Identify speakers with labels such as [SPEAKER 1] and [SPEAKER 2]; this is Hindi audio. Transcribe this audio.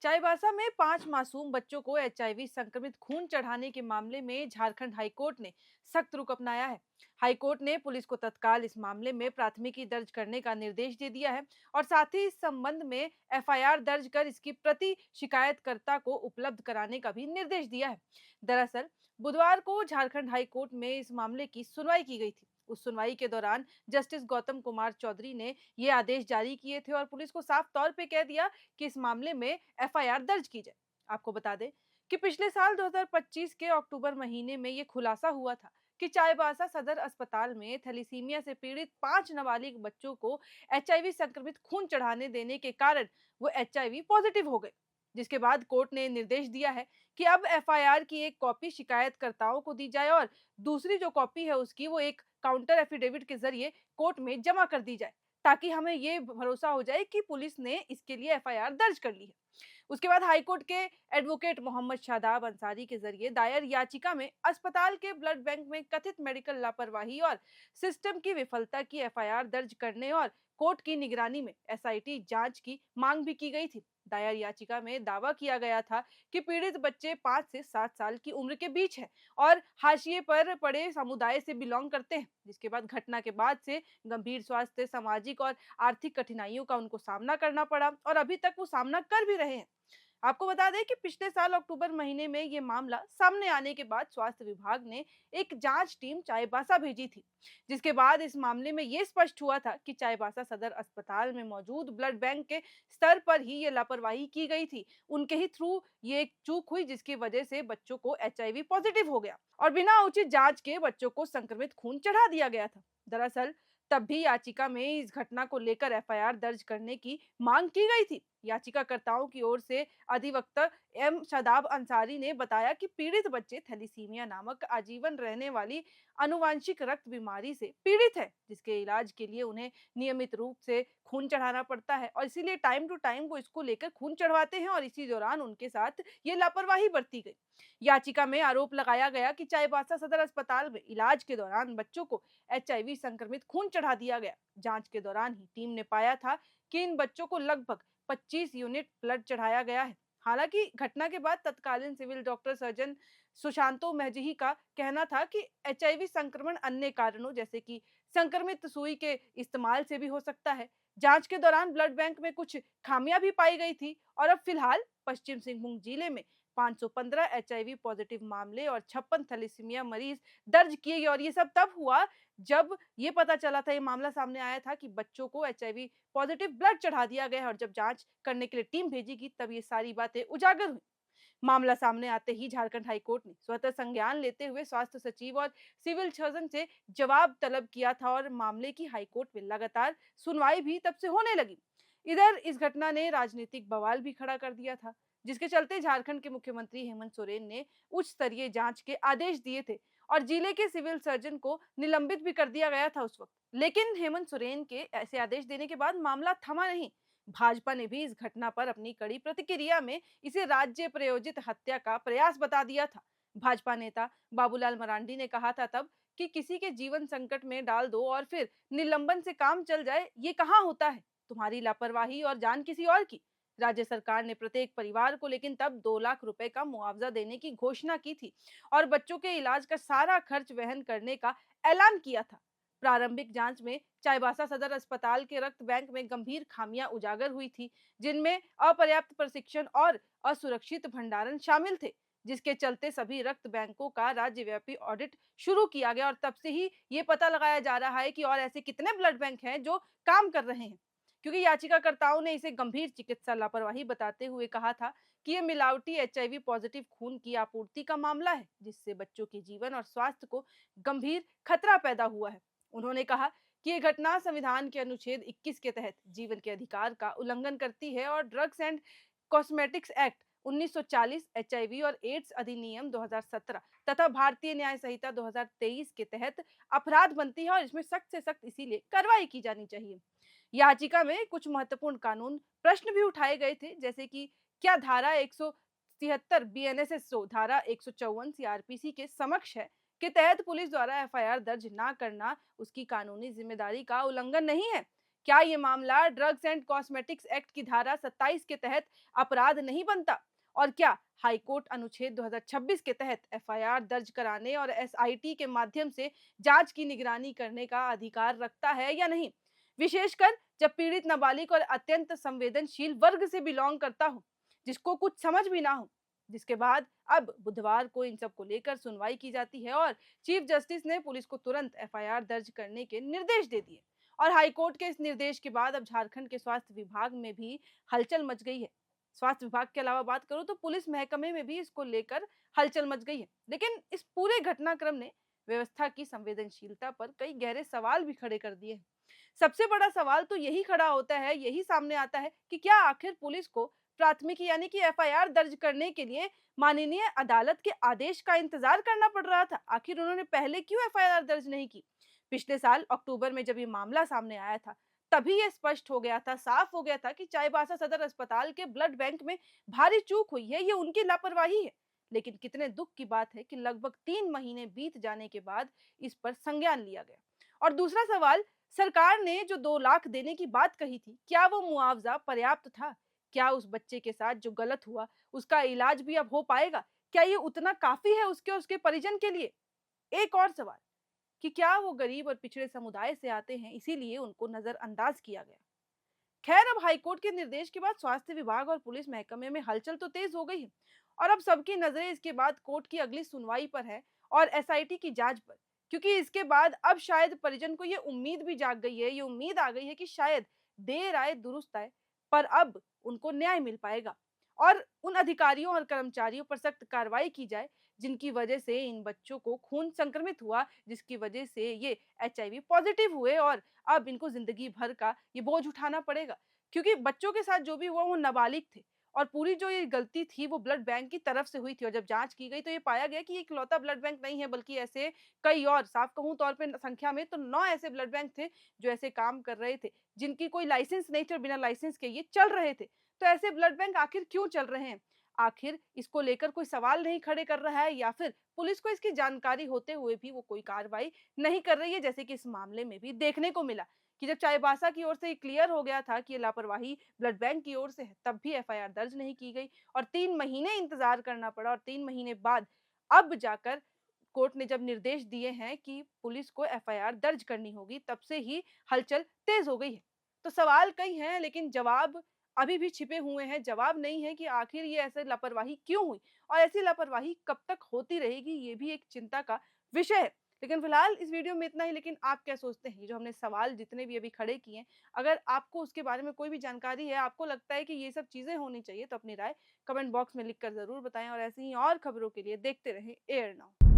[SPEAKER 1] चाईबासा में 5 मासूम बच्चों को एचआईवी संक्रमित खून चढ़ाने के मामले में झारखंड हाईकोर्ट ने सख्त रुख अपनाया है। हाईकोर्ट ने पुलिस को तत्काल इस मामले में प्राथमिकी दर्ज करने का निर्देश दे दिया है और साथ ही इस संबंध में एफआईआर दर्ज कर इसकी प्रति शिकायतकर्ता को उपलब्ध कराने का भी निर्देश दिया है। दरअसल बुधवार को झारखंड हाईकोर्ट में इस मामले की सुनवाई की गई थी। उस सुनवाई के दौरान जस्टिस गौतम कुमार चौधरी ने ये आदेश जारी किए थे और पुलिस को साफ तौर पे कह दिया कि इस मामले में एफआईआर दर्ज की जाए। आपको बता दें कि पिछले साल 2025 के अक्टूबर महीने में ये खुलासा हुआ था कि चाईबासा सदर अस्पताल में थैलीसीमिया से पीड़ित 5 नाबालिग बच्चों को एचआईवी संक्रमित खून चढ़ाने देने के कारण वो एचआईवी पॉजिटिव हो गए। जिसके बाद कोर्ट ने निर्देश दिया है कि अब एफआईआर की एक कॉपी शिकायतकर्ताओं को दी जाए और दूसरी जो कॉपी है उसकी वो एक काउंटर एफिडेविट के जरिए कोर्ट में जमा कर दी जाए, ताकि हमें ये भरोसा हो जाए कि पुलिस ने इसके लिए एफआईआर दर्ज कर ली है। उसके बाद हाईकोर्ट के एडवोकेट मोहम्मद शादाब अंसारी के जरिए दायर याचिका में अस्पताल के ब्लड बैंक में कथित मेडिकल लापरवाही और सिस्टम की विफलता की एफआईआर दर्ज करने और कोर्ट की निगरानी में एसआईटी जांच की मांग भी की गई थी। दायर याचिका में दावा किया गया था कि पीड़ित बच्चे 5 से 7 साल की उम्र के बीच हैं और हाशिए पर पड़े समुदाय से बिलोंग करते हैं, जिसके बाद घटना के बाद से गंभीर स्वास्थ्य, सामाजिक और आर्थिक कठिनाइयों का उनको सामना करना पड़ा और अभी तक वो सामना कर भी रहे हैं। आपको बता दें कि पिछले साल अक्टूबर महीने में ये मामला सामने आने के बाद स्वास्थ्य विभाग ने एक जांच टीम चाईबासा भेजी थी, जिसके बाद इस मामले में ये स्पष्ट हुआ था कि चाईबासा सदर अस्पताल में मौजूद ब्लड बैंक के स्तर पर ही ये लापरवाही की गई थी। उनके ही थ्रू ये एक चूक हुई जिसकी वजह से बच्चों को एचआईवी पॉजिटिव हो गया और बिना उचित जांच के बच्चों को संक्रमित खून चढ़ा दिया गया था। दरअसल तब भी याचिका में इस घटना को लेकर एफआईआर दर्ज करने की मांग की गई थी। याचिकाकर्ताओं की ओर से अधिवक्ता एम शादाब अंसारी ने बताया कि पीड़ित बच्चे थैलीसीमिया नामक आजीवन रहने वाली आनुवांशिक रक्त बीमारी से पीड़ित है, जिसके इलाज के लिए उन्हें नियमित रूप से खून चढ़ाना पड़ता है और इसीलिए टाइम टू टाइम वो इसको लेकर खून चढ़वाते हैं और इसी दौरान उनके साथ ये लापरवाही बरती गई। याचिका में आरोप लगाया गया कि चाईबासा सदर अस्पताल में इलाज के दौरान बच्चों को एचआईवी संक्रमित खून चढ़ा दिया गया। जांच के दौरान ही टीम ने पाया था कि इन बच्चों को लगभग 25 यूनिट ब्लड चढ़ाया गया है। हालांकि घटना के बाद तत्कालीन सिविल डॉक्टर सर्जन सुशांतो महजिही का कहना था कि एचआईवी संक्रमण अन्य कारणों जैसे कि संक्रमित सुई के इस्तेमाल से भी हो सकता है। जांच के दौरान ब्लड बैंक में कुछ खामियां भी पाई गई थी और अब फिलहाल पश्चिम सिंहभूम जिले में 515 एचआईवी पॉजिटिव मामले और 56 थैलेसीमिया मरीज दर्ज किए गए और ये सब तब हुआ जब ये पता चला था, ये मामला सामने आया था कि बच्चों को एचआईवी पॉजिटिव ब्लड चढ़ा दिया गया है और जब जांच करने के लिए टीम भेजी गई तब ये सारी बातें उजागर हुई। मामला सामने आते ही झारखंड हाईकोर्ट ने स्वतः संज्ञान लेते हुए स्वास्थ्य सचिव और सिविल सर्जन से जवाब तलब किया था और मामले की हाईकोर्ट में लगातार सुनवाई भी तब से होने लगी। इधर इस घटना ने राजनीतिक बवाल भी खड़ा कर दिया था, जिसके चलते झारखंड के मुख्यमंत्री हेमंत सोरेन ने उच्च स्तरीय जांच के आदेश दिए थे और जिले के सिविल सर्जन को निलंबित भी कर दिया गया था उस वक्त। लेकिन हेमंत सोरेन के ऐसे आदेश देने के बाद मामला थमा नहीं। भाजपा ने भी इस घटना पर अपनी कड़ी प्रतिक्रिया में इसे राज्य प्रायोजित हत्या का प्रयास बता दिया था। भाजपा नेता बाबूलाल मरांडी ने कहा था तब कि किसी के जीवन संकट में डाल दो और फिर निलंबन से काम चल जाए, ये कहाँ होता है? तुम्हारी लापरवाही और जान किसी और की। राज्य सरकार ने प्रत्येक परिवार को लेकिन तब 2 लाख रुपए का मुआवजा देने की घोषणा की थी और बच्चों के इलाज का सारा खर्च वहन करने का ऐलान किया था। प्रारंभिक जांच में चाईबासा सदर अस्पताल के रक्त बैंक में गंभीर खामियां उजागर हुई थी, जिनमें अपर्याप्त प्रशिक्षण और असुरक्षित भंडारण शामिल थे, जिसके चलते सभी रक्त बैंकों का राज्यव्यापी ऑडिट शुरू किया गया और तब से ही ये पता लगाया जा रहा है कि और ऐसे कितने ब्लड बैंक हैं जो काम कर रहे हैं। क्योंकि याचिकाकर्ताओं ने इसे गंभीर चिकित्सा लापरवाही बताते हुए कहा था कि ये मिलावटी एचआईवी पॉजिटिव खून की आपूर्ति का मामला है, जिससे बच्चों के जीवन और स्वास्थ्य को गंभीर खतरा पैदा हुआ है। उन्होंने कहा कि ये घटना संविधान के अनुच्छेद 21 के तहत जीवन के अधिकार का उल्लंघन करती है और drugs and cosmetics act 1940, HIV और एड्स अधिनियम 2017 तथा भारतीय न्याय संहिता 2023 के तहत अपराध बनती है और इसमें सख्त से सख्त इसीलिए कार्रवाई की जानी चाहिए। याचिका में कुछ महत्वपूर्ण कानून प्रश्न भी उठाए गए थे, जैसे कि क्या धारा 173 बीएनएसएस धारा 154 सीआरपीसी के समक्ष है के तहत पुलिस द्वारा एफआईआर दर्ज न करना उसकी कानूनी जिम्मेदारी का उल्लंघन नहीं है? क्या ये मामला ड्रग्स एंड कॉस्मेटिक्स एक्ट की धारा 27 के तहत अपराध नहीं बनता? और क्या हाईकोर्ट अनुच्छेद 2026 के तहत एफआईआर दर्ज कराने और एसआईटी के माध्यम से जांच की निगरानी करने का अधिकार रखता है या नहीं? विशेषकर जब पीड़ित नाबालिग और अत्यंत संवेदनशील वर्ग से बिलोंग करता हो, जिसको कुछ समझ भी ना हो। जिसके बाद अब बुधवार को इन सब को लेकर सुनवाई की जाती है और चीफ जस्टिस ने पुलिस को तुरंत एफआईआर दर्ज करने के निर्देश दे दिए। और हाईकोर्ट के इस निर्देश के बाद अब झारखंड के स्वास्थ्य विभाग में भी हलचल मच गई है। स्वास्थ्य विभाग के अलावा बात करूं तो पुलिस महकमे में भी इसको लेकर हलचल मच गई है। लेकिन इस पूरे घटनाक्रम ने व्यवस्था की संवेदनशीलता पर कई गहरे सवाल भी खड़े कर दिए हैं। सबसे बड़ा सवाल तो यही खड़ा होता है, यही सामने आता है कि क्या आखिर पुलिस को प्राथमिकी यानी कि एफआईआर दर्ज करने के लिए माननीय अदालत के आदेश का इंतजार करना पड़ रहा था? आखिर उन्होंने पहले क्यों एफआईआर दर्ज नहीं की? पिछले साल अक्टूबर में जब ये मामला सामने आया था, तभी ये स्पष्ट हो गया था, साफ हो गया था कि चाईबासा सदर अस्पताल के ब्लड बैंक में भारी चूक हुई है, ये उनकी लापरवाही है। लेकिन कितने दुख की बात है कि लगभग 3 महीने बीत जाने के बाद इस पर संज्ञान लिया गया। और दूसरा सवाल, सरकार ने जो 2 लाख देने की बात कही थी, क्या वो मुआवजा पर्याप्त था? क्या उस बच्चे के साथ जो गलत हुआ, उसका इलाज भी अब हो पाएगा? क्या ये उतना काफी है उसके और उसके परिजन के लिए? एक और सवाल कि क्या वो गरीब और पिछड़े समुदाय से आते हैं, इसीलिए उनको नजरअंदाज किया गया? खैर, अब हाईकोर्ट के निर्देश के बाद स्वास्थ्य विभाग और पुलिस महकमे में हलचल तो तेज हो गई है और अब सबकी नजरें इसके बाद कोर्ट की अगली सुनवाई पर है और एसआईटी की जांच पर। क्योंकि इसके बाद अब शायद परिजन को ये उम्मीद भी जाग गई है, ये उम्मीद आ गई है कि शायद देर आए दुरुस्त आए, पर अब उनको न्याय मिल पाएगा और उन अधिकारियों और कर्मचारियों पर सख्त कार्रवाई की जाए जिनकी वजह से इन बच्चों को खून संक्रमित हुआ, जिसकी वजह से ये एचआईवी पॉजिटिव हुए और अब इनको जिंदगी भर का ये बोझ उठाना पड़ेगा। क्योंकि बच्चों के साथ जो भी हुआ वो नाबालिग थे और पूरी जो ये गलती थी वो ब्लड बैंक की तरफ से हुई थी और जब जांच की गई तो ये पाया गया कि ये इकलौता ब्लड बैंक नहीं है, बल्कि ऐसे कई और, साफ कहूं तौर पे संख्या में तो 9 ऐसे ब्लड बैंक थे जो ऐसे काम कर रहे थे, जिनकी कोई लाइसेंस नहीं थी और बिना लाइसेंस के ये चल रहे थे। तो ऐसे ब्लड बैंक आखिर क्यों चल रहे हैं? आखिर इसको लेकर कोई सवाल नहीं खड़े कर रहा है या फिर पुलिस को इसकी जानकारी होते हुए भी वो कोई कार्रवाई नहीं कर रही है, जैसे कि इस मामले में भी देखने को मिला कि जब चाईबासा की ओर से क्लियर हो गया था कि ये लापरवाही ब्लड बैंक की ओर से है, तब भी एफआईआर दर्ज नहीं की गई और 3 महीने इंतजार करना पड़ा और 3 महीने बाद अब जाकर कोर्ट ने जब निर्देश दिए हैं कि पुलिस को एफआईआर दर्ज करनी होगी, तब से ही हलचल तेज हो गई है। तो सवाल कई हैं लेकिन जवाब अभी भी छिपे हुए हैं। जवाब नहीं है कि आखिर ये ऐसे लापरवाही क्यों हुई और ऐसी लापरवाही कब तक होती रहेगी, ये भी एक चिंता का विषय है। लेकिन फिलहाल इस वीडियो में इतना ही। लेकिन आप क्या सोचते हैं? ये जो हमने सवाल जितने भी अभी खड़े किए हैं, अगर आपको उसके बारे में कोई भी जानकारी है, आपको लगता है कि ये सब चीज़ें होनी चाहिए, तो अपनी राय कमेंट बॉक्स में लिखकर ज़रूर बताएँ और ऐसी ही और खबरों के लिए देखते रहें एयर नाउ।